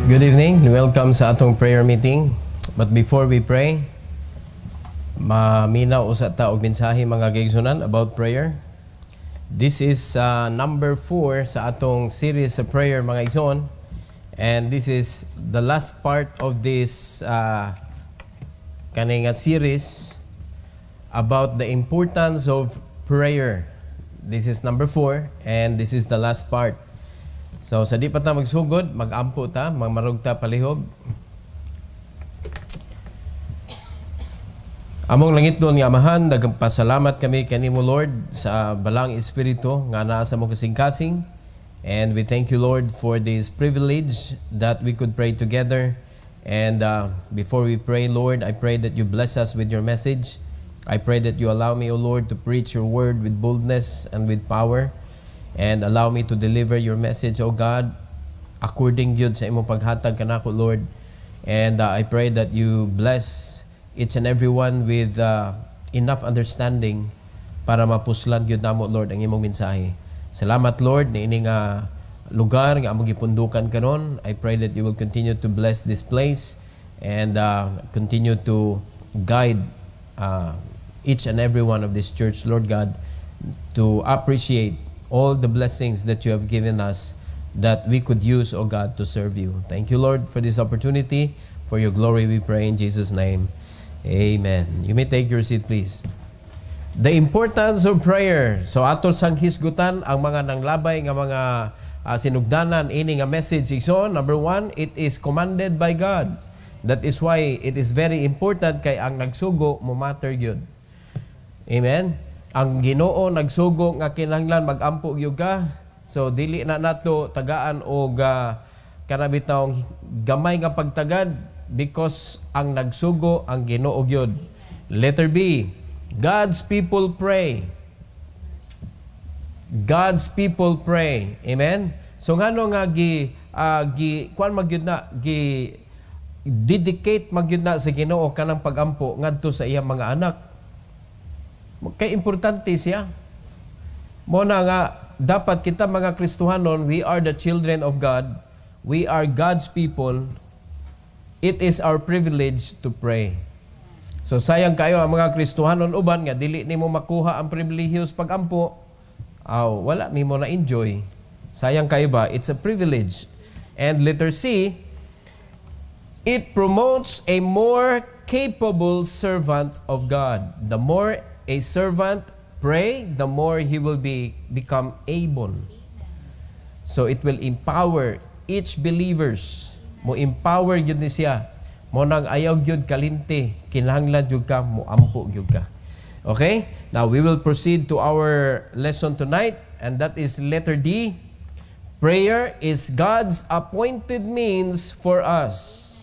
Good evening. Welcome sa atong prayer meeting. But before we pray, maminaw usa ta og mensahe mga kaigsunan about prayer. This is number 4 sa atong series sa prayer mga kaigsunan. And this is the last part of this kaning series about the importance of prayer. This is number 4 and this is the last part. So, sa di pa ta magsugod, mag-ampo ta, magmarog ta palihog. Among langit doon nga amahan, nagpasalamat kami kanimo Lord sa balang espiritu nga naa sa mong kasing-kasing. And we thank you Lord for this privilege that we could pray together. And before we pray Lord, I pray that you bless us with your message. I pray that you allow me, O Lord, to preach your word with boldness and with power. And allow me to deliver your message, O God, according yun sa imong paghatag kanako, Lord. And I pray that you bless each and everyone with enough understanding para mapuslan yun namo, Lord, ang imong mensahe. Salamat, Lord, na ini nga lugar nga among gipundukan karon. I pray that you will continue to bless this place and continue to guide each and every one of this church, Lord God, to appreciate all the blessings that you have given us that we could use, O God, to serve you. Thank you, Lord, for this opportunity. For your glory we pray in Jesus' name. Amen. You may take your seat, please. The importance of prayer. So, ato sang hisgutan ang mga nanglabay nga mga sinugdanan ini nga message. So, number 1, it is commanded by God. That is why it is very important kay ang nagsugo mo matter yun. Amen. Ang Ginoo nagsugo nga kinahanglan mag-ampo gyud ka. So dili na nato tagaan og kanabitawng gamay nga pagtagad because ang nagsugo ang Ginoo gyud. Letter B, God's people pray. God's people pray. Amen. So ngano nga kuan magyud na dedicate magyud na sa Ginoo kanang pagampo ngadto sa iyang mga anak. Kay importante siya. Muna nga, dapat kita mga Kristohanon, we are the children of God. We are God's people. It is our privilege to pray. So sayang kayo ang mga Kristohanon uban nga, dili nimo makuha ang pribilehiyos pag-ampo. Wala nimo na enjoy. Sayang kayo ba? It's a privilege. And letter C, it promotes a more capable servant of God. The more a servant pray, the more he will become able. So it will empower each believers. Mo empower yun ni siya. Mo nang ayaw yun kalinti. Kinahanglan yun ka, mo ampo yun ka. Okay? Now we will proceed to our lesson tonight. And that is letter D. Prayer is God's appointed means for us.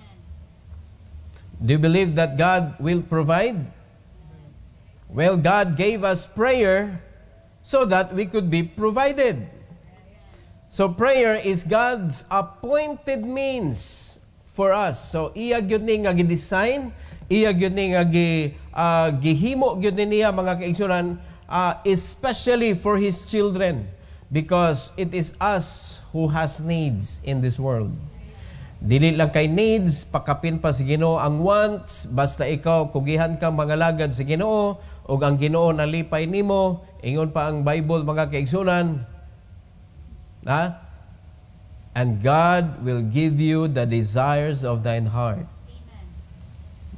Do you believe that God will provide? Well, God gave us prayer so that we could be provided. So prayer is God's appointed means for us. So iya gyud ni nga gi-design, iya gyud ni nga gihimo gyud ni niya mga kaigsunan, especially for His children, because it is us who has needs in this world. Dili lang kay needs, pakapin pa si Ginoo ang wants, basta ikaw kugihan kang mangalagad si Ginoo o ang Ginoo nalipay nimo, ingon pa ang Bible mga kaigsunan. And God will give you the desires of thine heart.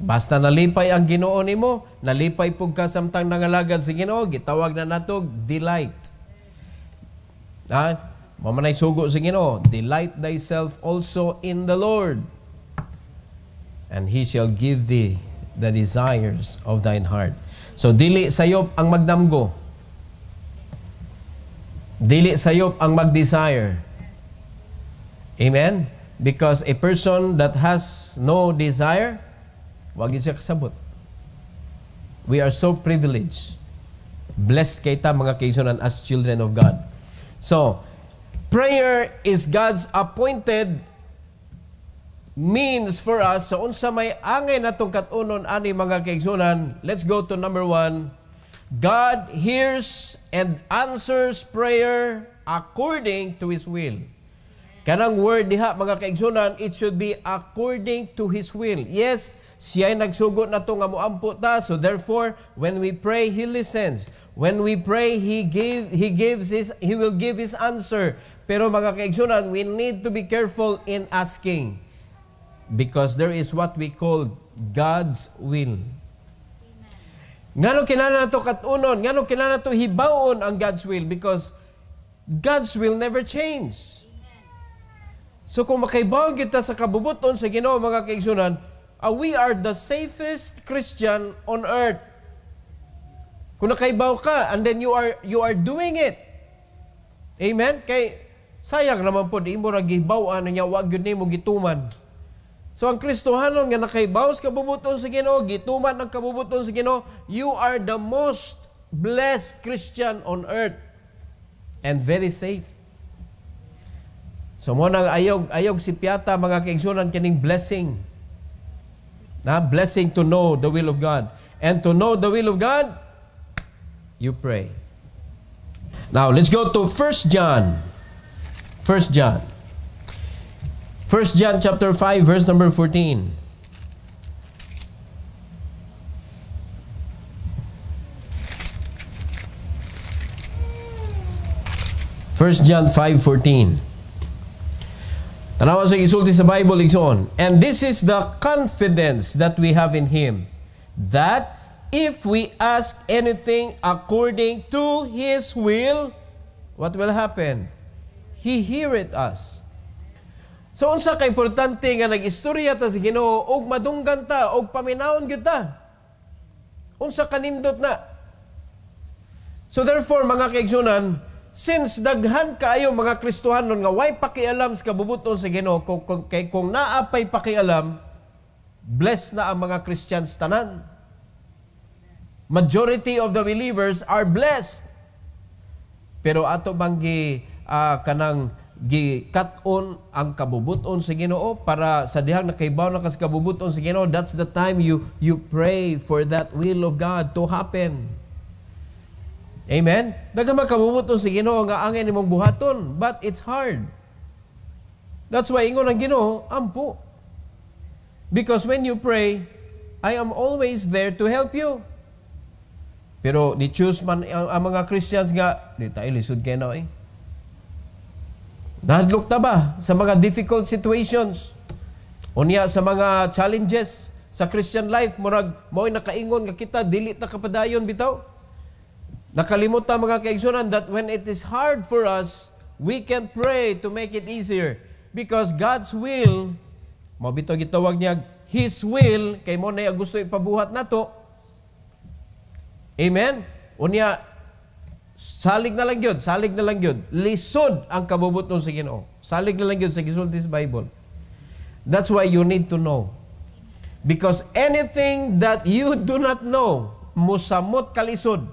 Basta nalipay ang Ginoo nimo, nalipay pug ka samtang nangalagad si Ginoo, gitawag na natog delight. Mamanay sugo sa Ginoo, delight thyself also in the Lord, and He shall give thee the desires of thine heart. So dili sayop ang magdamgo, dili sayop ang magdesire. Amen? Because a person that has no desire, wag yun siya kasabot. We are so privileged. Blessed kay ta mga kaigsunan as children of God. So prayer is God's appointed means for us. So unsa may angay natong kat-unon ani mga kaigsunan, let's go to number 1. God hears and answers prayer according to His will. Kanang word diha mga kaigsunan, it should be according to His will. Yes, siya'y nagsugot na to nga moampo ta, so therefore when we pray, He listens. When we pray, He will give His answer. Pero mga kaigsunan, we need to be careful in asking, because there is what we call God's will. Ngano kinahanglan nato katunon, ngano kinahanglan nato hibawon ang God's will, because God's will never change. So kung makaibaw kita sa kabubuton sa Ginoo mga kaigsunan, we are the safest Christian on earth. Kung nakaibaw ka and then you are doing it. Amen? Kay sayang naman po di mo ra gihibaw-an niya wa gyud nimo gituman. So ang Kristohanon nga nakaibaw sa kabubuton sa Ginoo, gituman ang kabubuton sa Ginoo, you are the most blessed Christian on earth and very safe. So mo nang ayog si piyata mga kaigsunan kining blessing. Na blessing to know the will of God. And to know the will of God, you pray. Now let's go to 1 John. 1 John. 1 John chapter 5 verse number 14. 1 John 5:14. Tanawa sa isulti sa Bible igsoon. And this is the confidence that we have in Him, that if we ask anything according to His will, what will happen? He heareth us. So unsa ka importante nga nag-istorya ta sa Ginoo og madunggan ta og paminawon gyud ta. Unsa kanindot na. So therefore mga kaigsunan, since daghan kaayo mga Kristohanon nga way pakialam sa kabubuton sa Ginoo, kung naapay pakialam, blessed na ang mga Christians tanan. Majority of the believers are blessed. Pero ato bang kanang gi-cut-on ang kabubuton sa Ginoo para sa dihang nakaibaw na kas kabubuton sa Ginoo, that's the time you pray for that will of God to happen. Amen? Daghang makabubuton sa Ginoo nga angay nimong buhaton, but it's hard. That's why ingon ang Ginoo, ampo. Because when you pray, I am always there to help you. Pero di choose man ang mga Christians nga, di tayo lisod kayo na Nahadlok ta ba sa mga difficult situations? Unya sa mga challenges sa Christian life, mo'y nakaingon nga kita, dili ta kapadayon bitaw. Nakalimot ta mga kaigsunan that when it is hard for us, we can pray to make it easier. Because God's will, mo bitaw gitawag niya, His will, kay mo na gusto ipabuhat nato. Amen? Unya, salig na lang yun. Lisod ang kabubuton sa Ginoo. Salig na lang yun sa gisulti sa Bible. That's why you need to know. Because anything that you do not know, musamot kalisod.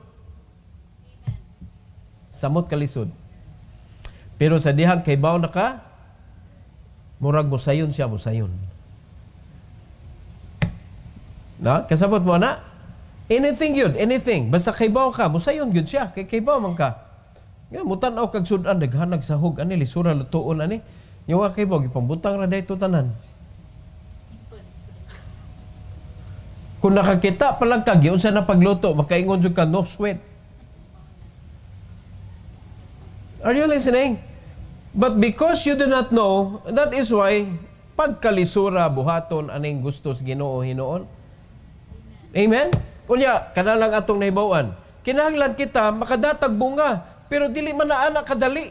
Samot kalisod. Pero sa dihang kaybaw na ka, murag musayon siya, musayon. Na? Kasabot mo na? Anything yun, anything. Basta kaybaw ka, musayon yun siya. Kaybaw man ka. Nga, mutanaw kag sudan, naghanag sahog, lisura lutuon, yung nga kaybaw, ipambutang ra dahito tanan. Kung nakakita pa lang kag, yun sa napagluto, makaingon dyan ka, no sweat. Are you listening? But because you do not know, that is why, pagkalisura, buhaton, aning gusto sa Ginoo hinoon. Amen? Kunya, kanalang atong nahibawan. Kinahanglan kita makadatag bunga, pero dili man na anak kadali.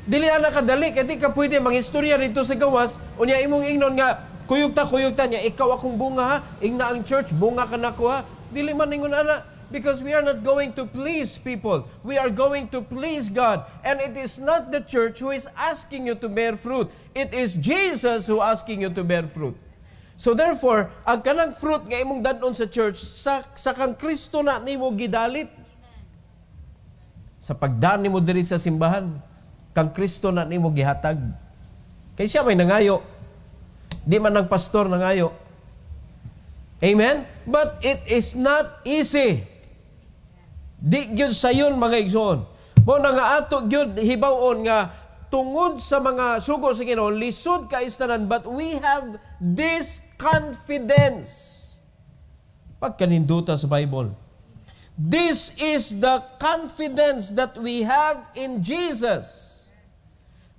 Dili anak kadali, kaya di ka pwede mangistorya rito sa gawas, unya imong ingnon nga, kuyog ta niya, ikaw akong bunga ha, ingna ang church, bunga ka na ko ha. Dili man ingon anak, because we are not going to please people. We are going to please God. And it is not the church who is asking you to bear fruit. It is Jesus who asking you to bear fruit. So therefore, ang kanang fruit nga imong danon sa church, sa kang Kristo na nimo gidalit. Sa pagdaan nimo diri sa simbahan, kang Kristo na nimo gihatag. Kay siya may nangayo. Di man ang pastor nangayo. Amen? But it is not easy. Di gyud sayon mga igsoon. Mo na nga ato gyud hibawon nga tungod sa mga sugo sa Ginoo lisod ka istanan, but we have this confidence. Pagkaninduta sa Bible. This is the confidence that we have in Jesus.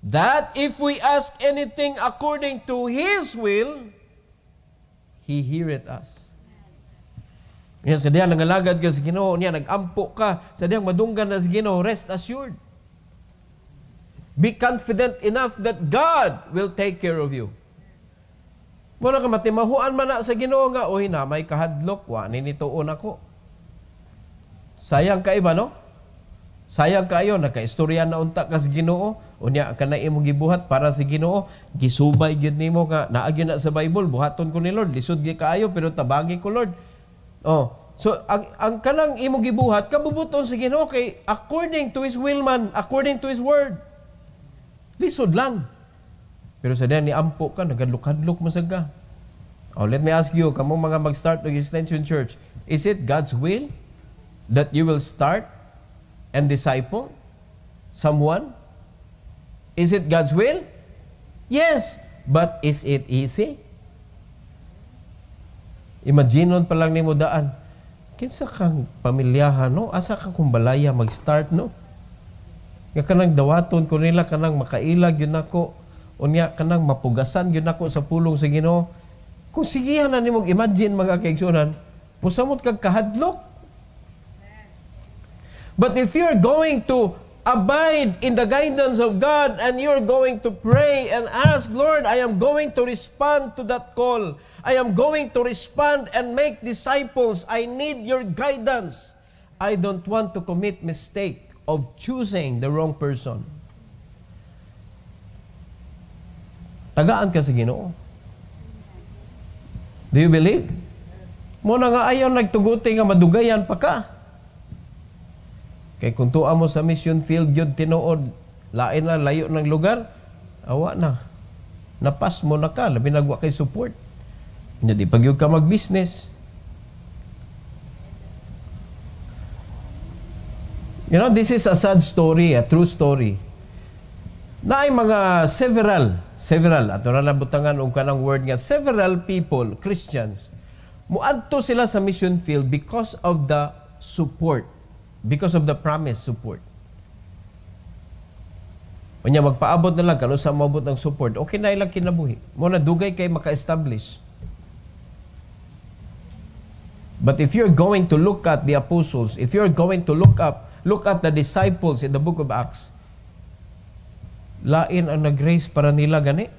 That if we ask anything according to His will, He heareth us. Yan, sa diyang nangalagad ka sa Ginoo, niya nagampo ka, sa diyang madunggan na sa Ginoo, rest assured. Be confident enough that God will take care of you. Muna ka matimahuan man na sa Ginoo nga, oy na, may kahadlok, wanin itoon ako. Sayang ka iba, no? Sayang kayo, nagkaistorya na unta ka sa Ginoo, unya ka na imong gibuhat para sa Ginoo, gisubay gyud nimo nga naagi na sa Bible, buhaton ko ni Lord, lisod gyud kaayo pero tabagi ko Lord. Oh, so ang kanang imong gibuhat kabubuton sa Ginoo kay according to His will man, according to His word. Lisod lang. Pero sa diyan ni ampo ka, nagadlok-hadlok masag ka. Oh, let me ask you, kamo mga mag-start ng Extension Church, is it God's will that you will start and disciple someone? Is it God's will? Yes. But is it easy? Imaginon pa lang ni mo daan. Kinsa kang pamilyahan, no? Asa ka kung balaya mag-start, no? Nga kanang dawaton ko nila, kanang makailag yun ako. Unya, kanang mapugasan yun ako sa pulong sa Ginoo. Kung sigihan na nimong imagine mga kaigsunan, musamot kag kahadlok. But if you're going to abide in the guidance of God and you're going to pray and ask, Lord, I am going to respond to that call. I am going to respond and make disciples. I need your guidance. I don't want to commit mistake of choosing the wrong person. Tagaan ka sa Ginoo. Do you believe? Muna nga ayaw nagtuguti nga madugayan pa ka. Kay kung tuwa mo sa mission field yun tinuod, lain na, layo ng lugar, awa na. Napas mo na ka, labi nagwa kay support. Hindi pag yun ka mag-business. You know, this is a sad story, a true story. Na ay mga several, ato na nabutangan ang kanang word nga, several people, Christians, muadto sila sa mission field because of the support. Because of the promised support. Kanya magpaabot na lang, kano sa maabot ng support, okay na ilang kinabuhi. Muna dugay kay maka-establish. But if you're going to look at the apostles, if you're going to look at the disciples in the book of Acts, lain ang nag-grace para nila gani.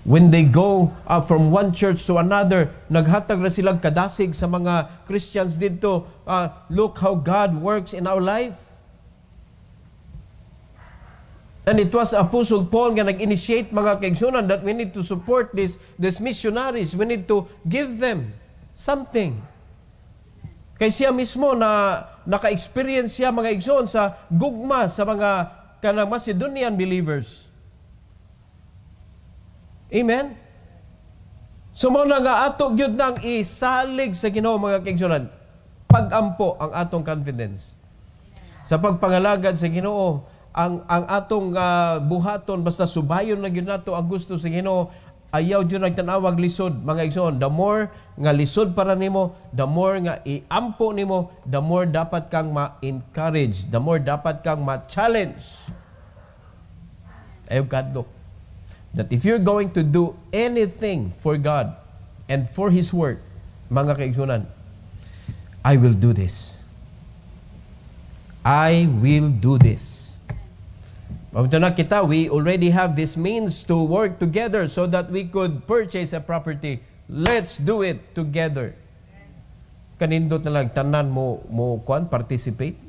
When they go from one church to another, naghatag na silang kadasig sa mga Christians dito. Look how God works in our life. And it was Apostle Paul nga nag-initiate mga kaigsunan that we need to support these missionaries. We need to give them something. Kay siya mismo na naka-experience siya mga igsoon sa gugma sa mga kanang Macedonian believers. Amen? So mo na nga ato gyud nang isalig sa Ginoo mga kaigsunan. Pagampo ang atong confidence. Sa pagpangalagad sa Ginoo, ang atong buhaton basta subayon na gyud nato ang gusto sa Ginoo, ayaw gyud nagtanawag lisod mga igsoon. The more nga lisod para nimo, the more nga iampo nimo, the more dapat kang ma-encourage, the more dapat kang ma-challenge. Ayaw kadlok. That if you're going to do anything for God and for His work, mga kaigsunan, I will do this. I will do this. Pagpunta na kita, we already have this means to work together so that we could purchase a property. Let's do it together. Kanindot na lang, tanan mo participate.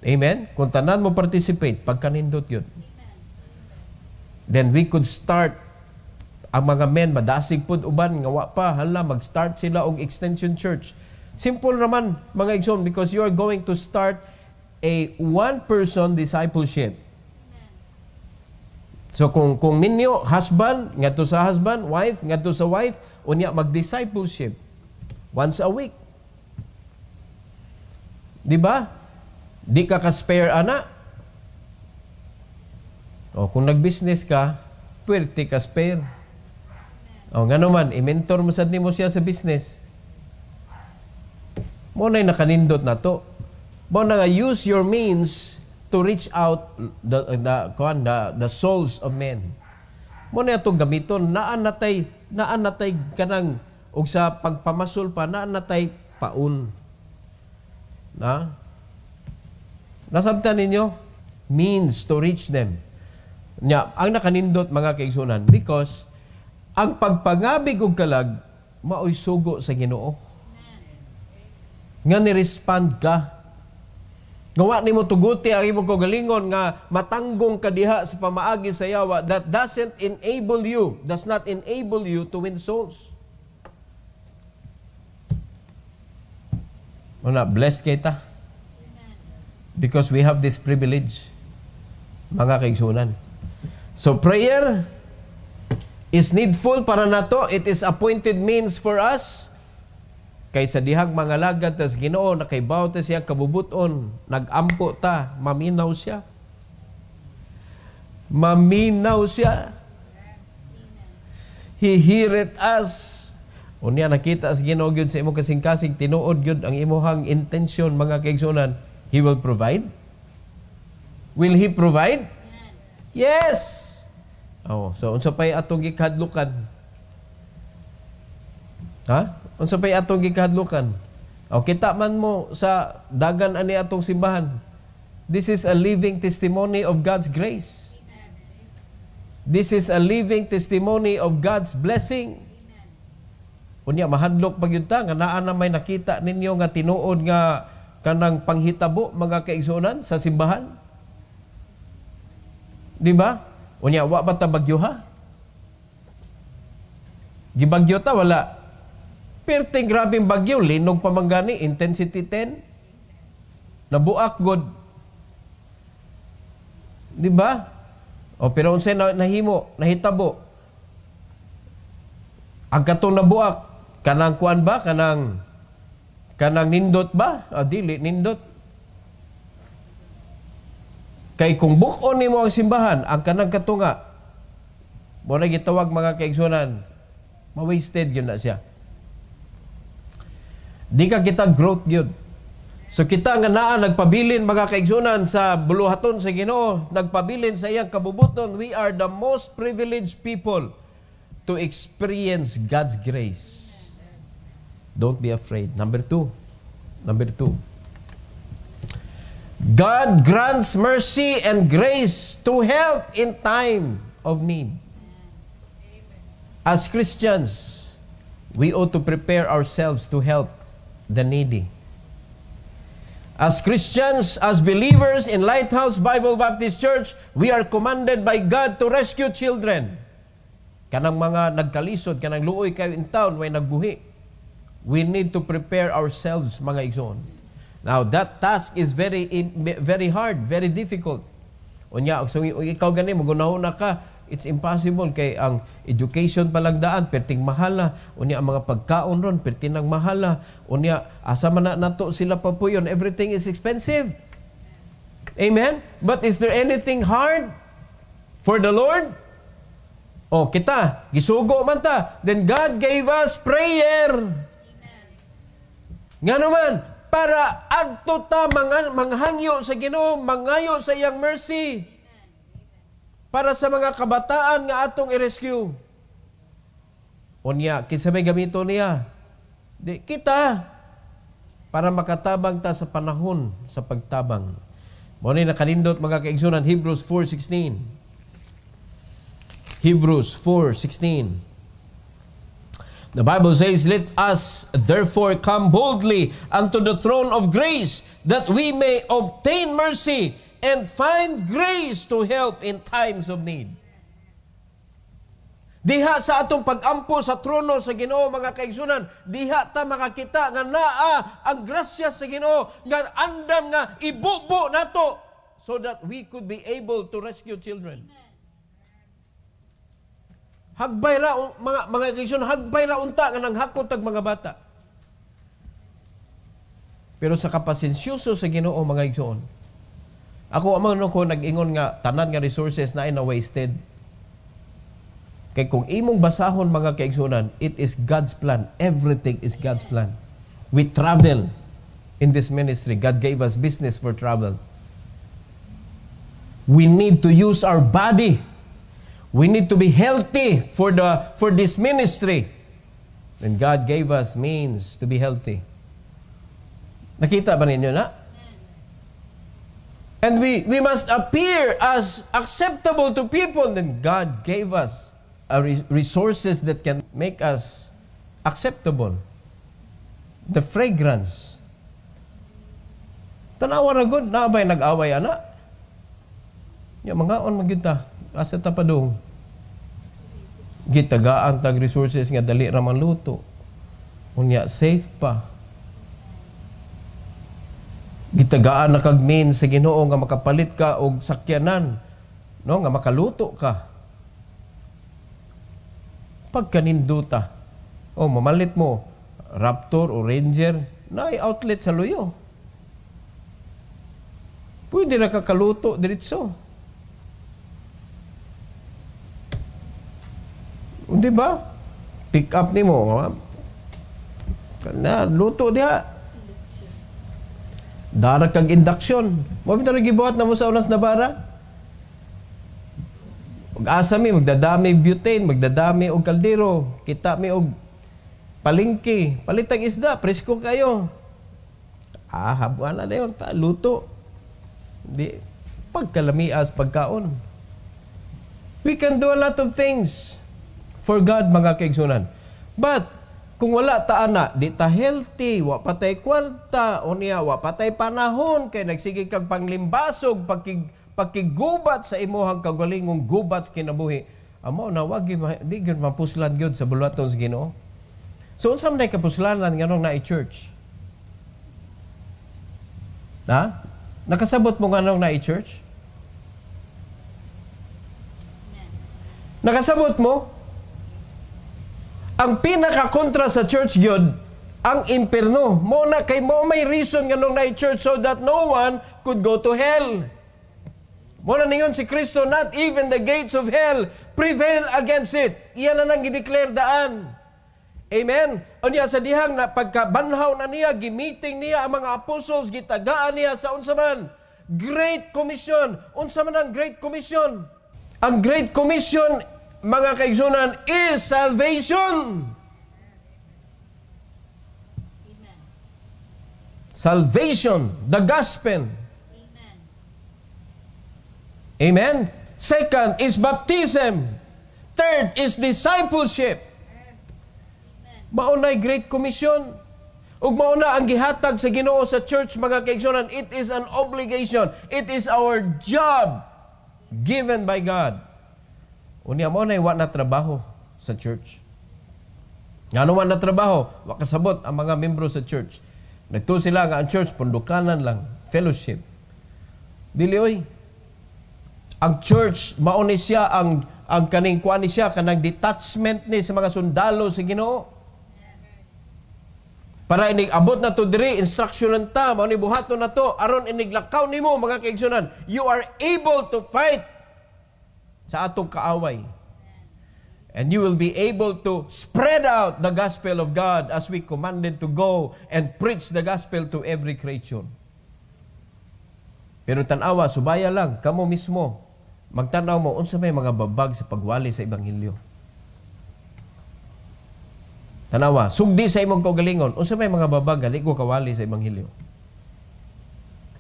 Amen? Kung tanan mo participate, pagkanindot yun. Then we could start ang mga men madasig pud uban nga wa pa hala mag-start sila og extension church. Simple naman mga igsoon because you are going to start a one-person discipleship. So kung minyo husband ngadto sa husband, wife ngadto sa wife, unya mag-discipleship once a week. Di ba? Di ka ka-spare ana. O kung nag-business ka, pwerte ka spare. O nga naman, i-mentor mo sad nimo siya sa business. Mo na'y nakanindot na to. Mo na nga use your means to reach out the souls of men. Mo na itong gamiton, naan natay kanang og sa pagpamasol pa, naan natay paun. Na? Nasabtan ninyo? Means to reach them. Nya, ang nakanindot mga kaigsunan, because ang pagpangabig og kalag, maoy sugo sa Ginoo. Nga ni-respond ka. Gawa nimo tuguti ang imong kagalingon nga matanggong ka diha sa pamaagi sa yawa, that does not enable you to win souls. Una, blessed kita. Because we have this privilege, mga kaigsunan. So prayer is needful para nato. It is appointed means for us. Kaysa dihang mga lagad tas Ginoo nakaibaw ta siya kabubuton, nagampo ta, maminaw siya. Maminaw siya. He heareth us. Unya nakita as Ginoo gyud sa imong kasing-kasing, tinuod gyud ang imong intensyon mga kaigsunan. He will provide. Will He provide? Yes. Oh, so unsa pay atong gikadlukan? Ha? Unsa pay atong gikadlukan? O kita man mo sa dagan ani atong simbahan. This is a living testimony of God's grace. This is a living testimony of God's blessing. Unya mahadlok pagyud ta nga naa na may nakita ninyo nga tinuod nga kanang panghitabo mga kaigsunan sa simbahan. Di ba? Unya wa ba ta bagyo ha? Gibagyo ta wala. Perting grabing bagyo, linog pamanggani, intensity 10. Nabuak god. Di ba? O pero unsay nahimo, nahitabo. Ang katong nabuak, kanang kuan ba? Kanang nindot ba? O dili, nindot. Kay kung bukon nimo ang simbahan, ang kanang katunga, mo na gitawag mga kaigsunan, ma-wasted yun na siya. Di ka kita growth yun. So kita nga naa nagpabilin mga kaigsunan sa buluhaton sa Ginoo, nagpabilin sa iyang kabubuton. We are the most privileged people to experience God's grace. Don't be afraid. Number two. God grants mercy and grace to help in time of need. As Christians, we ought to prepare ourselves to help the needy. As Christians, as believers in Lighthouse Bible Baptist Church, we are commanded by God to rescue children. Kanang mga nagkalisod, kanang luoy kayo in town, way nagbuhi. We need to prepare ourselves, mga igsoon. Now, that task is very hard, very difficult. Unya, so ikaw gani, magunahuna ka, it's impossible kay ang education palagdaan, perting mahal na. Unya, ang mga pagkaon ron, perting nang mahal na. Unya, asa man na nato sila pa po yun. Everything is expensive. Amen? But is there anything hard for the Lord? O, kita, gisugo man ta. Then God gave us prayer. Nga naman, para adto ta manghangyo sa Ginoo, mangayo sa iyang mercy. Para sa mga kabataan nga atong i-rescue. Unya, kisabay gamito niya. Di kita para makatabang ta sa panahon sa pagtabang. Mo ni nakalindot mga kaigsunan, Hebrews 4:16. Hebrews 4:16. The Bible says, "Let us therefore come boldly unto the throne of grace, that we may obtain mercy and find grace to help in times of need." Diha sa atong pag-ampo sa trono sa Ginoo mga kaigsunan, diha ta makakita nga naa ang grasya sa Ginoo nga andam nga ibubo nato so that we could be able to rescue children. Hagbay ra mga kaigsunan, hagbay ra unta nga nang hakot tag mga bata. Pero sa kapasensyoso sa Ginoo mga igsoon, ako amang ko nag-ingon nga tanan nga resources na ay na-wasted. Kay kung imong basahon mga kaigsunan, it is God's plan. Everything is God's plan. We travel in this ministry. God gave us business for travel. We need to use our body. We need to be healthy for this ministry. And God gave us means to be healthy. Nakita ba ninyo na? And we must appear as acceptable to people. Then God gave us resources that can make us acceptable. The fragrance. Tanawa na good. Naabay nag-away, ana? Ya, mga-on magita. Asa tapadong. Gitagaan tag resources nga dali raman luto. Unya, safe pa. Gitagaan na kag means sa Ginoo nga makapalit ka og sakyanan, no, nga makaluto ka. Pagkaninduta, mamalit mo Raptor o Ranger, naay outlet sa luyo. Pwede na kakaluto diretso. Di ba? Pick up nimo, na luto diha. Dara kag induction. Mo bitaw gibuhat na mo sa unas na bara. Ug asa mi magdadami butane, magdadami og kaldero, kita mi og palengke, palitag isda, presko kayo. Habuan na dayon ta luto. Di pagkalamias pagkaon. We can do a lot of things for God mga kaigsunan. But kung wala ta ana, di ta healthy, wa patay kwarta, o niya, wa patay panahon, kay nagsige kag panglimbasog, pagkigubat sa imuhang kagalingong gubat kinabuhi. Amo na wag di gyud mapuslan gyud sa bulaton sa Ginoo. So unsa man nay kapuslanan nganong naay church? Ha? Nakasabot mo nganong naay church? Nakasabot mo? Ang pinaka-kontra sa church gyud ang impierno. Mo na kay mo may reason nganong naay church so that no one could go to hell. Mo na ningon si Kristo, not even the gates of hell prevail against it. Iyan na nang gideclare daan. Amen. Unya sa dihang na pagkabanhaw na niya, gimiting niya ang mga apostles, gitagaan niya sa unsa man Great Commission. Unsa man ang Great Commission? Ang Great Commission, mga kaigsunan, is salvation. Amen. Salvation, the gospel. Amen. Amen. Second is baptism. Third is discipleship. Maunay Great Commission. Ug mauna ang gihatag sa Ginoo sa church, mga kaigsunan, it is an obligation. It is our job given by God. Unya mo na wa na trabaho sa church. Ngano man na trabaho, wa kasabot ang mga membro sa church. Nagto sila nga ang church pundukanan lang, fellowship. Dili oy. Ang church mao ni siya ang kaning kuan ni siya kanang detachment ni sa mga sundalo sa Ginoo. Para inig abot na to diri instruction ta mao ni buhaton na to aron iniglakaw nimo mga kaigsunan. You are able to fight sa atong kaaway. And you will be able to spread out the gospel of God as we commanded to go and preach the gospel to every creature. Pero tanawa, subaya lang, kamo mismo, magtanaw mo, unsa may mga babag sa pagwali sa Ebanghelyo. Tanawa, sugdi sa imong kaugalingon, unsa may mga babag, gali ko kawali sa Ebanghelyo.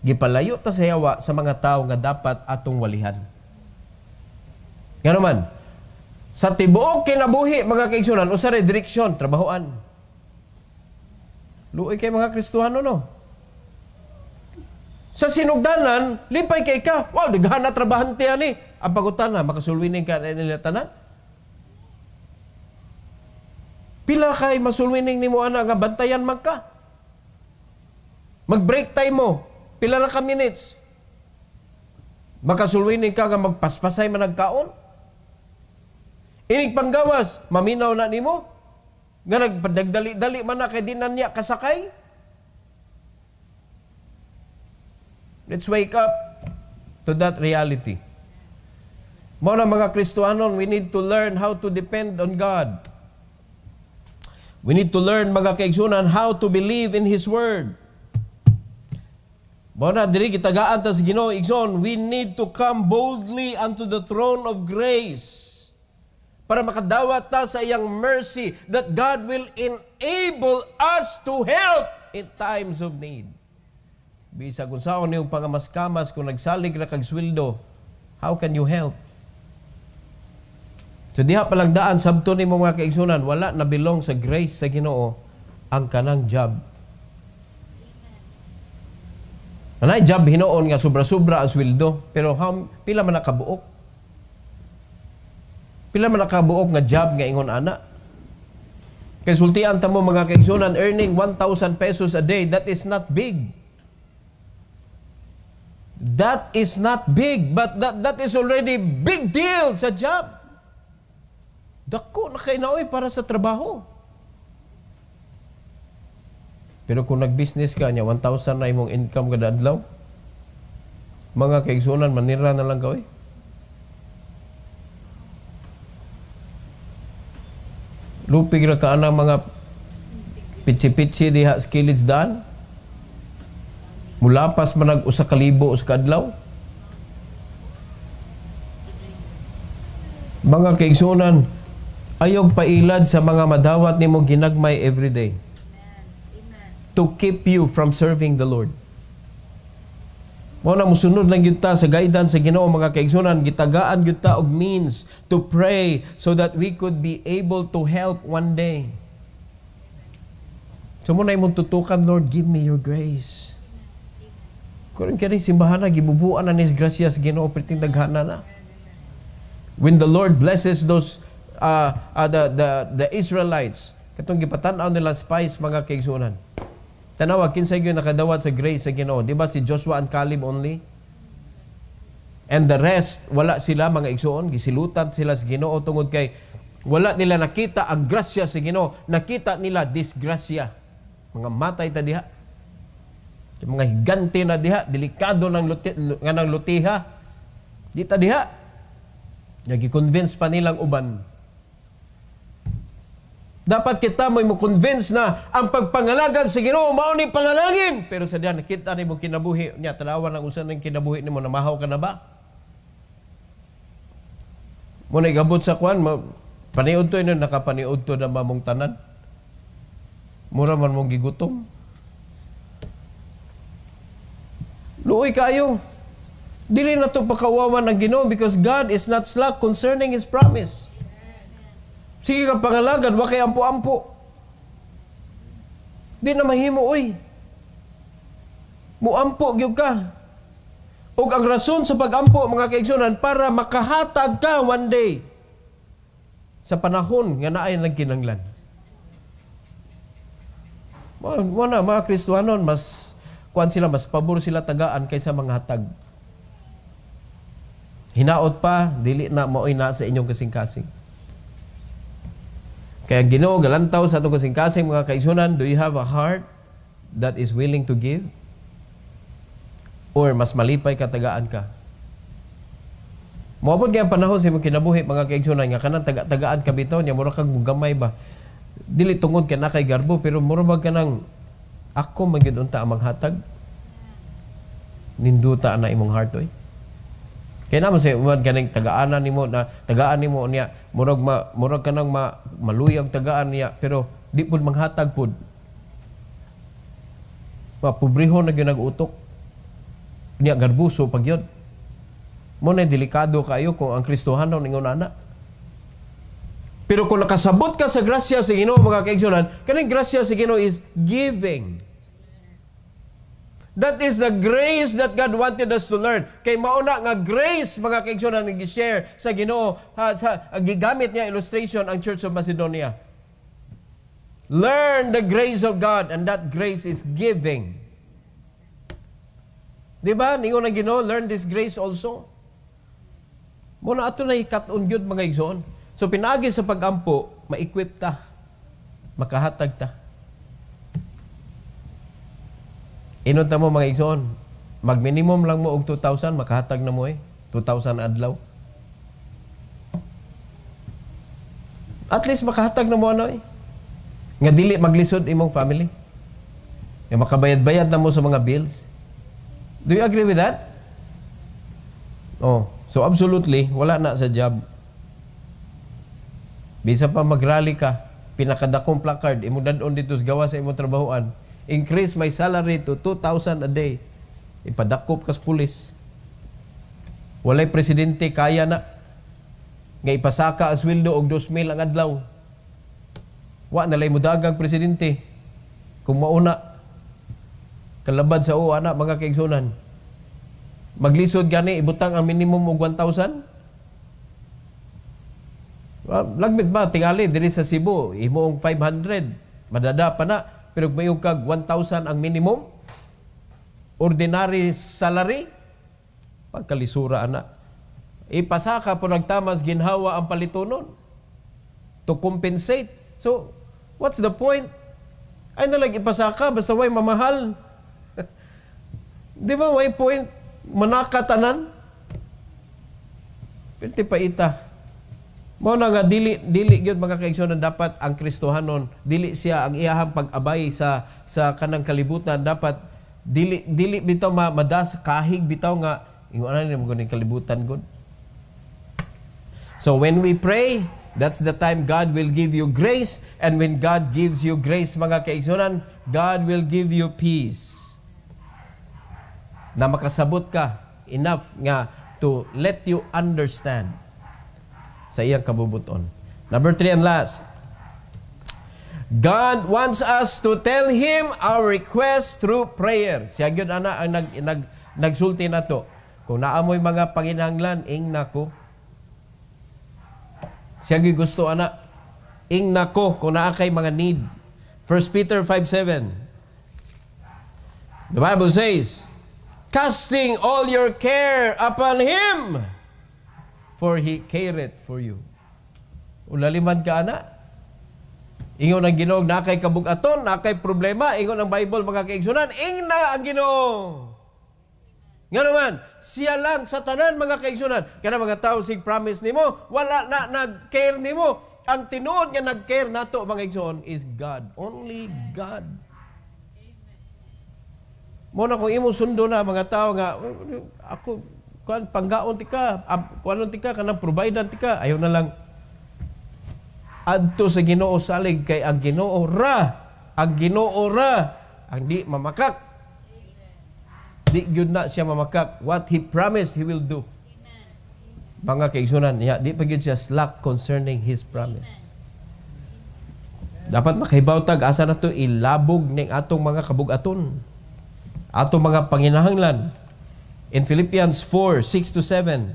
Gipalayo ta sa yawa sa mga tao nga dapat atong walihan. Nga naman, sa tibuok kinabuhi, mga kaigsunan, o sa redireksyon, trabahoan. Luoy kay mga Kristohano, no? Sa sinugdanan, lipay kay ka, wow, naghana trabahante ani. Ang pagutan na, makasulwining ka nila tanan. Pila kay masulwining ni mo, ana, nga bantayan man ka. Mag-break time mo, pila na ka minutes. Makasulwining ka nga magpaspasay man nagkaon. Inig panggawas, maminaw na nimo. Nga nagpadagdali-dali man na kay dinan niya kasakay. Let's wake up to that reality. Mga mga Kristohanon, we need to learn how to depend on God. We need to learn, mga kaigsunan, how to believe in His Word. Mga diri kitagaan ta sa Ginoo, igsoon, we need to come boldly unto the throne of grace para makadawat ta sa iyang mercy that God will enable us to help in times of need. Bisa kung saan yung pangamas-kamas, kung nagsalig na kag sweldo, how can you help? So diha palang daan, sabto ni mga kaigsunan, wala na belong sa grace sa Ginoo ang kanang job. Anay job hinoon nga sobra-sobra ang sweldo, pero pila man nakabuok? Pila man nakabuok nga job nga ingon ana? Kay sultian ta mo mga kaigsunan, earning 1,000 pesos a day, that is not big. That is not big, but that is already big deal sa job. Dako na kay naoy para sa trabaho. Pero kung nag-business ka niya, 1,000 na imong income kada adlaw, mga kaigsunan, manira na lang ka, oy. Lupig ra ka na mga pitsi-pitsi diha sa kilid daan. Mulapas man nag-usa ka libo sa kadlaw. Mga kaigsunan, ayog pailad sa mga madawat nimo ginagmay everyday to keep you from serving the Lord. Mo na musunod lang gyud ta sa guidance sa Ginoo, mga kaigsunan, gitagaan gyud ta og means to pray so that we could be able to help one day. So mo na imong tutukan, Lord, give me your grace. Kung kani simbahan na gibubuan na nis gracias Ginoo perting daghana na. When the Lord blesses those the Israelites, katong gipatan-aw nila spies, mga kaigsunan. Tanawa, kinsay gyud nakadawat sa grace sa Ginoo. Di ba si Joshua and Caleb only? And the rest, wala sila, mga igsuon. Gisilutan sila sa Ginoo tungod kay wala nila nakita ang grasya sa Ginoo. Nakita nila disgrasya. Mga matay ta diha. Mga higante na diha, delikado ng lutiha. Di ta diha. Nagi-convince pa nilang uban. Dapat kita mo convince na ang pagpangalagan sa Ginoo mao ni panalangin. Pero sa diyan nakita nimo kinabuhi niya, tanawan ang usan ng kinabuhi nimo, namahaw ka na ba? Mo na igabot sa kwan, paniud to ino, nakapaniud to na mamong tanan. Mura man mong gigutom. Luoy kayo. Dili na to pakawawan ng Ginoo because God is not slack concerning His promise. Sige ka pangalagan, wa kay ampo-ampo. Di na mahimo, oy. Muampo gyud ka. Ug ang rason sa pagampo, mga kaigsunan, para makahatag ka one day sa panahon nga naay nagkinahanglan. Mo na mga Kristohanon, mas kuan sila, mas pabor sila tagaan kaysa mga hatag. Hinaot pa, dili na maoy na sa inyong kasing-kasing. Kaya Ginoo galantaw sa atong kasing-kasing, mga kaigsunan, do you have a heart that is willing to give? Or mas malipay katagaan ka? Moabot kaya panahon sa imong kinabuhi, mga kaigsunan, nga kanang tagaan ka bitaw niya, mura kang gamay ba? Dili tungod ka na kay garbo, pero mura ba ka nang ako magyud unta ang maghatag? Ninduta na imong heart, oy. Kaya naman sa uwan kaning tagaan nimo niya, murag kanang maluyang tagaan niya, pero di pud manghatag pud. Mapobrehon na gyud nag-utok. Niya garbuso pag yun. Mo na delikado kayo kung ang Kristohanon ningon ana. Pero kung nakasabot ka sa grasya sa Ginoo, mga kaigsunan, kaning grasya sa Ginoo is giving. That is the grace that God wanted us to learn. Kay mauna nga grace, mga kaigsunan, nag-share sa Ginoo, gigamit niya illustration ang Church of Macedonia. Learn the grace of God, and that grace is giving. Diba? Ningon ang Ginoo, learn this grace also. Muna ato na ikat-on gyud, mga igsoon. So pinagi sa pagampo, ma-equip ta, makahatag ta. Inunta mo, mga igsoon, Mag-minimum lang mo og 2,000, makahatag na mo 2,000 adlaw. At least makahatag na mo nga dili maglisod imong family. Nga makabayad-bayad na mo sa mga bills. Do you agree with that? Oh, so absolutely wala na sa job. Bisa pa mag-rally ka, pinakadakong placard, imo dadon dito sa gawa sa imong trabahoan. Increase my salary to 2,000 a day. Ipadakop kas pulis. Walay presidente kaya na nga ipasaka ang sweldo og 2,000 ang adlaw. Wa nalay mudagang presidente kung mauna kalabad sa ana mga kaigsunan. Maglisod gani ibutang ang minimum og 1,000. Lagmit ba tingali diri sa Cebu imo og 500 madada pa na pero kung mayong kag 1,000 ang minimum ordinary salary, pagkalisura ana. Ipasaka po nagtamas ginhawa ang palitonon to compensate. So, what's the point? Ay nalang ipasaka basta way mamahal. Di ba way point? Manakatanan? Pero paita. Mao na nga dili gyud mga kaigsunan dapat ang Kristohanon dili siya ang iyahang pag-abay sa kanang kalibutan dapat dili bitaw madas kahig bitaw nga ingon ana ni mo guning kalibutan gud. So when we pray, that's the time God will give you grace, and when God gives you grace mga kaigsunan, God will give you peace. Na makasabot ka enough nga to let you understand sa iyang kabubuton. Number 3 and last. God wants us to tell Him our request through prayer. Siya gyud ana ang nagsulti nato. Kung naamoy mga panginahanglan, ing nako. Siya gyud gusto ana. Ing nako kung naa kay mga need. 1 Peter 5:7. The Bible says, casting all your care upon Him, for He careth for you. Ulaliman ka ana. Ingon ang Ginoo na kay kabug-aton, na kay problema, ingon ang Bible mga kaigsunan, ing na ang Ginoo. Nga naman, siya lang sa tanan mga kaigsunan. Kana mga tao sig promise nimo, wala na nag-care nimo. Ang tinuod nga nag-care nato mga kaigsunan is God. Only God. Muna kung imo sundo na mga tao nga, ako, panggaon tika, kuanon tika, kanang provider tika, ayaw na lang. Adto sa Ginoo salig kay ang Ginoo ra ang di mamakak. Di gyud na siya mamakak. What He promised, He will do. Mga kaigsunan, di pa gyud siya slack concerning His promise. Dapat makahibawtag asa na to ilabog ning atong mga kabug-aton, atong mga panginahanglan. In Philippians 4:6-7.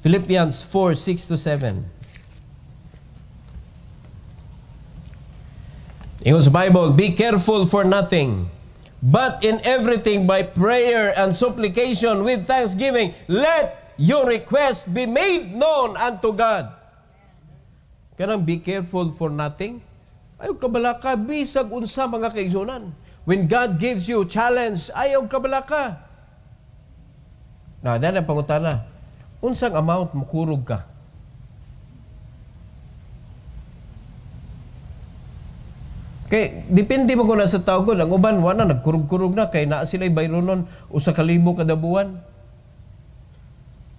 Philippians 4:6-7. In the Bible, be careful for nothing, but in everything by prayer and supplication with thanksgiving, let your request be made known unto God. Kanang be careful for nothing. Ayaw kabalaka, bisag unsa mga kaigsunan. When God gives you challenge, ayaw kabalaka. Na, dahil ang pangutana, unsang amount mukurog ka? Kay depende mo ko na sa tao ko, ang uban wala nagkurog-kurog na kay naa sila'y bayronon usa ka libo kada buwan.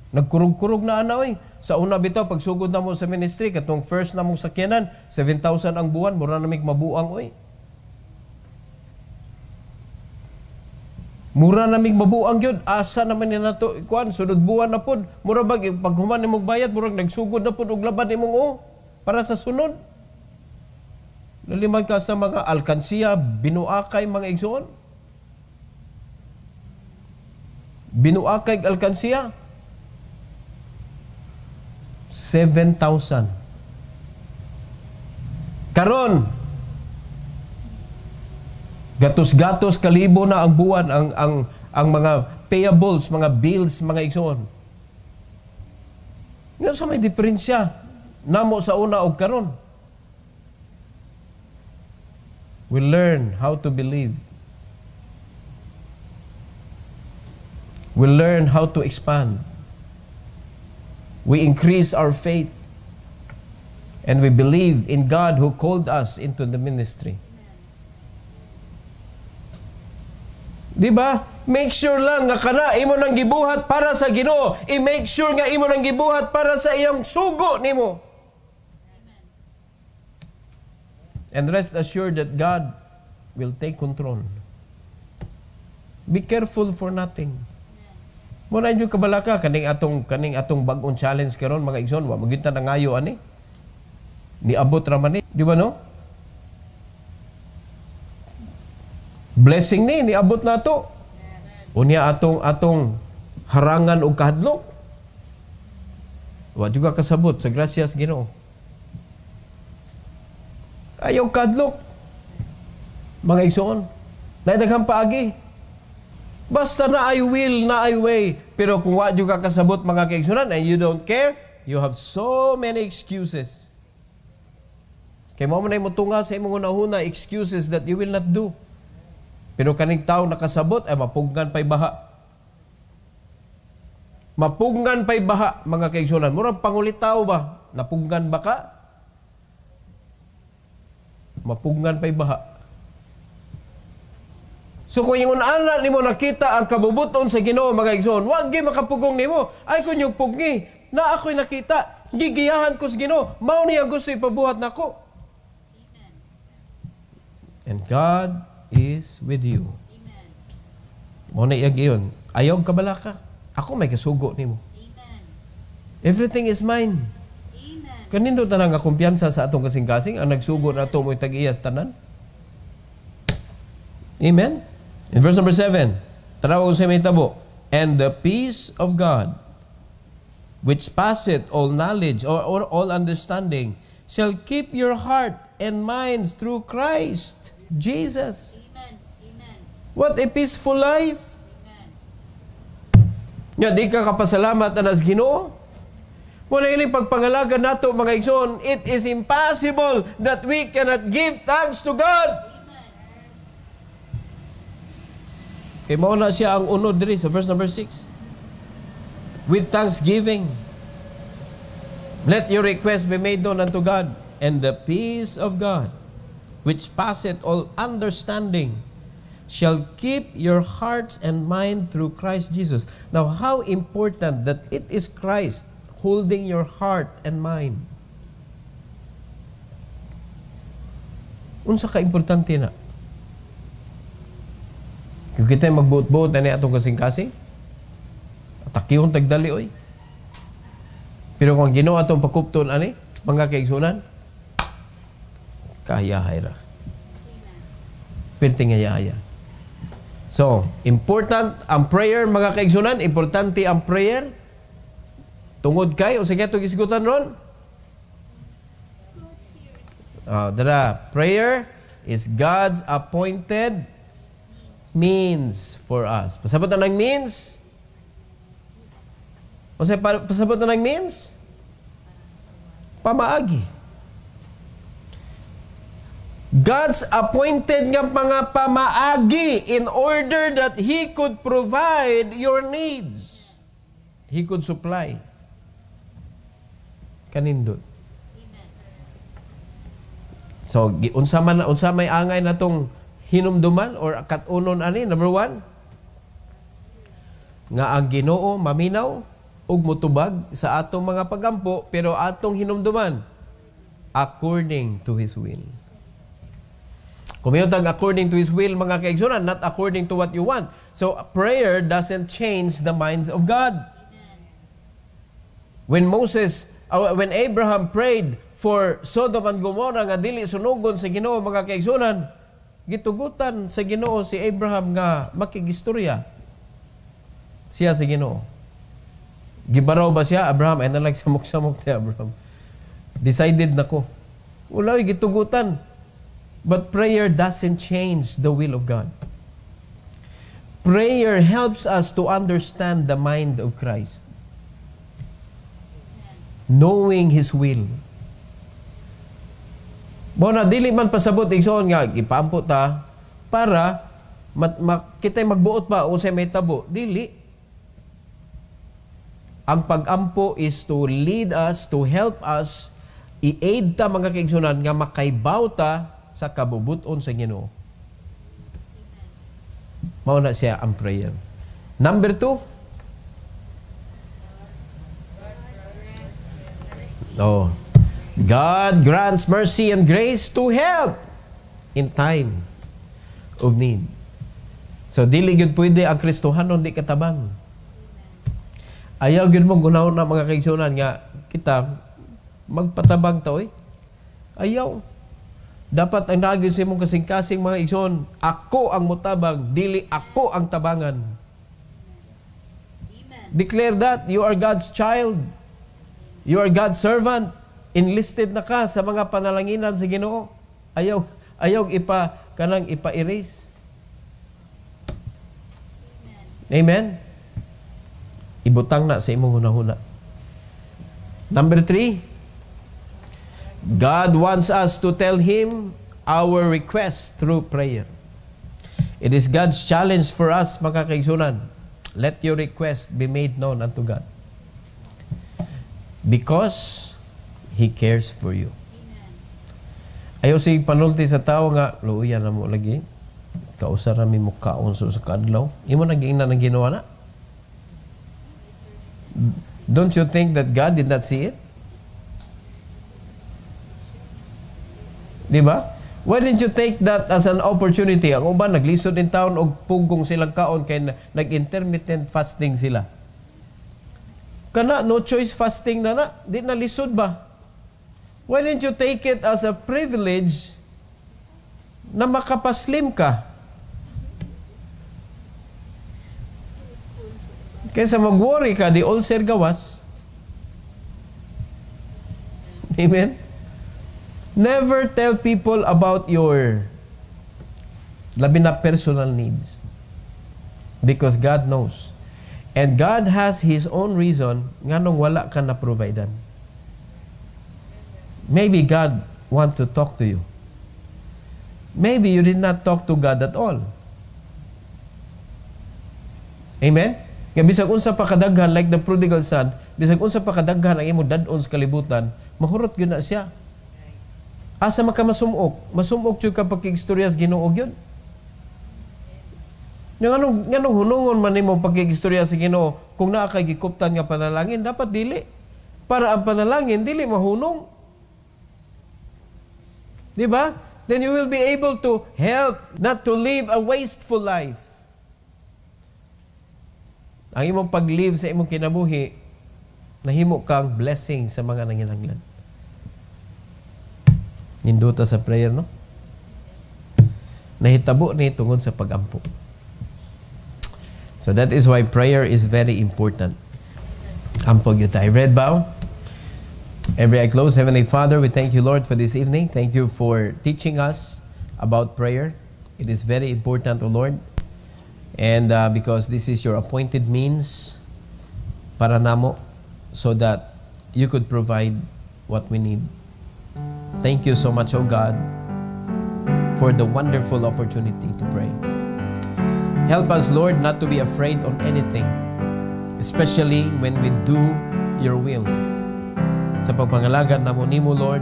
Nagkurog-kurog na ana oy. Sa una bitaw pagsugod na mo sa ministry katong first na mong sakyanan, 7,000 ang buwan, mura na mig mabuang oy. Mura na mig mabuang gyud. Asa naman ni nato kuan sunod buwan na pod. Mura bag pag human nimong bayad murag nagsugod na pod og laban nimong para sa sunod. Lalimag ka sa mga alkansiya, binuakay mga igsoon. Binuakay alkansiya. 7,000. Karon, gatos-gatos kalibo na ang buwan ang mga payables, mga bills, mga igsoon. Nga sa may diferensya namo sa una og karon. We learn how to believe. We learn how to expand. We increase our faith. And we believe in God who called us into the ministry. Di ba? Make sure lang nga kana imo nang gibuhat para sa Ginoo. I-make sure nga imo nang gibuhat para sa iyang sugo nimo. And rest assured that God will take control. Be careful for nothing. Muna yung kabalaka kaning atong bag-ong challenge karon mga igsoon, wa magita na ngayo ani. Niabot ra man ni, di ba no? Blessing ni niabot nato. Unya atong harangan og kahadlok. Wa juga kasabot sa grasyas Ginoo. Ayaw kahadlok. Mga igsoon, naidaghang paagi. Basta na I will, na I way. Pero kung wa juga kasabot mga kaigsunan and you don't care, you have so many excuses. Kaya mo na imutunga sa imong una-una excuses that you will not do. Pero kaning tao nakasabot ay mapugnan pa'y baha. Mapugnan pa'y baha, mga kaigsunan. Murang pangulitaw ba? Napugnan ba ka? Mapugnan pa'y baha. So kung yung anak nimo nakita ang kabubuton sa Ginoo mga igsoon, wag gyud makapugong nimo. Ay kun yung pugni, na ako'y nakita, gigiyahan ko sa Ginoo, mao niya gusto ipabuhat nako. Amen. And God is with you. Amen. Mao na iyang iyon. Ayaw kabalaka. Ako may kasugo nimo. Amen. Everything is mine. Amen. Kanindo tanang nga kumpiyansa sa atong kasing-kasing ang nagsugo na ato mo'y tag-iyas tanan. Amen. In verse number 7, tanaw sa may tabo, and the peace of God, which passeth all knowledge or all understanding, shall keep your heart and minds through Christ Jesus. Amen. Amen. What a peaceful life! Amen. Nga di ka kapasalamat na nas Ginoo. Muna ini pagpangalaga nato mga igsoon, it is impossible that we cannot give thanks to God. Kaya mao na siya ang unod diri sa verse number 6. With thanksgiving, let your request be made known unto God, and the peace of God, which passeth all understanding, shall keep your hearts and mind through Christ Jesus. Now, how important that it is Christ holding your heart and mind. Unsa ka importante na? Kung kita magbuot-buot na niya itong kasing-kasing, atakihon tagdali, oy. Pero kung ginawa itong pakupton, ani, mga kaigsunan, kahiyahay ra. Perting hayaya. So, important ang prayer, mga kaigsunan, importante ang prayer. Tungod kay, o sige itong isgutan ron. Prayer is God's appointed means for us. Pasabot na ng means? O say, pasabot na ng means? Pamaagi. God's appointed nga mga pamaagi in order that He could provide your needs. He could supply. Kanindot. So, unsa may angay na tong hinumduman or katunon ani, number 1, nga ang Ginoo maminaw ug mutubag sa atong mga pagampo, pero atong hinumduman according to His will. Kumiyotag according to His will, mga kaigsunan, not according to what you want. So prayer doesn't change the minds of God. When Abraham prayed for Sodom and Gomorrah nga dili sunugon sa Ginoo, mga kaigsunan, gitugutan sa Ginoo si Abraham nga makigistorya siya sa Ginoo. Gibaraw ba siya? Abraham, ay nalang samok-samok ni Abraham. Decided na ko. Ulay, gitugutan. But prayer doesn't change the will of God. Prayer helps us to understand the mind of Christ. Knowing His will. Bona dili man pasabot igsoon nga gipampo ta para kita'y magbuot pa o say may tabo. Dili. Ang pag-ampo is to lead us, to help us, i-aid ta mga kaigsunan nga makaibaw ta sa kabubuton sa Ginoo. Mao na siya ang prayer. Number 2. Oh, God grants mercy and grace to help in time of need. So, dili gyud pwede ang Kristohanon di katabang. Ayaw gyud mo gunaw na mga kaigsunan nga kita magpatabang ta oy. Ayaw. Dapat ang naging sa imong kasing-kasing mga igsoon, ako ang mutabang, dili ako ang tabangan. Amen. Declare that you are God's child. You are God's servant. Enlisted na ka sa mga panalanginan sa Ginoo. Ayaw kanang ipa-erase. Amen. Ibutang na sa imong hunahuna. Number 3. God wants us to tell Him our request through prayer. It is God's challenge for us, mga kaigsunan. Let your request be made known unto God. Because He cares for you. Ayaw sige panulti sa tao nga, luya na mo lagi. Kausara mi mo kaon sa kadlaw. Imo naging na ginawa na. Don't you think that God did not see it? Di ba? Why didn't you take that as an opportunity? Ang uban, naglisod in town og pugong silang kaon kay nag-intermittent fasting sila. Kana, no choice fasting na. Di na lisod ba? Why didn't you take it as a privilege na makapaslim ka? Kaysa mag-worry ka, di ulcer gawas. Amen? Never tell people about your labi na personal needs. Because God knows. And God has His own reason nga nung wala ka na providean. Maybe God want to talk to you. Maybe you did not talk to God at all. Amen? Nga bisag unsa pa kadaghan, like the prodigal son, bisag unsa pa kadaghan ang imo dad-on sa kalibutan, mahurot gyud na siya. Asa maka masumok? Masumok jud ka pagkigstorya sa Ginoo gyud. Nganong hunungon man nimo pagkigistorya sa Ginoo kung naa kay gikuptan nga panalangin, dapat dili. Para ang panalangin dili mahunong. Di ba? Then you will be able to help, not to live a wasteful life. Ang imong pag-live sa imong kinabuhi, nahimo kang blessing sa mga nanginahanglan. Ninduta sa prayer, no? Nahitabo ni tungod sa pag-ampo. So that is why prayer is very important. Ampog yun tayo. Red bow. Every eye closed. Heavenly Father, we thank you, Lord, for this evening. Thank you for teaching us about prayer. It is very important, O Lord. And because this is your appointed means para namo, so that you could provide what we need. Thank you so much, O God, for the wonderful opportunity to pray. Help us, Lord, not to be afraid on anything, especially when we do your will. Sa pagpangalagan namo nimo, Lord,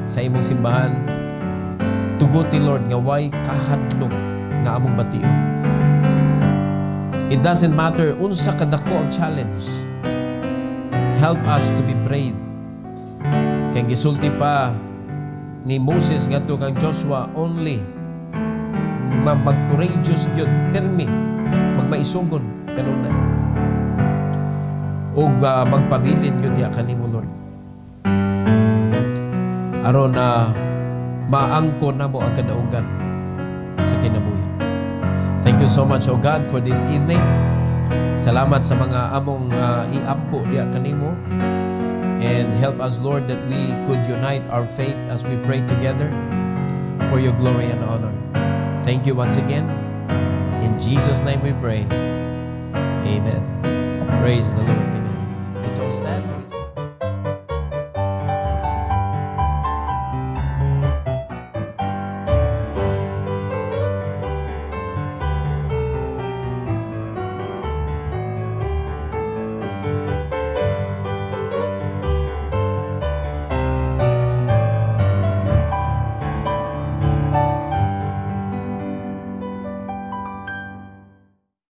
sa imong simbahan, tuguti, Lord, nga way kahadlok nga among bation. It doesn't matter unsa kadako ang challenge. Help us to be brave. Kay gisulti pa ni Moses ngadto kang Joshua, only mag-courageous gyud termi, magmaisugon kanunay. Og magpabilin gyud diha kanimo, Lord. Aron na maangkon namo ang kadaugan sa kinabuhi. Thank you so much, O God, for this evening. Salamat sa mga among iampo diha kanimo. And help us, Lord, that we could unite our faith as we pray together for your glory and honor. Thank you once again. In Jesus' name we pray. Amen. Praise the Lord. Amen. Let's all stand.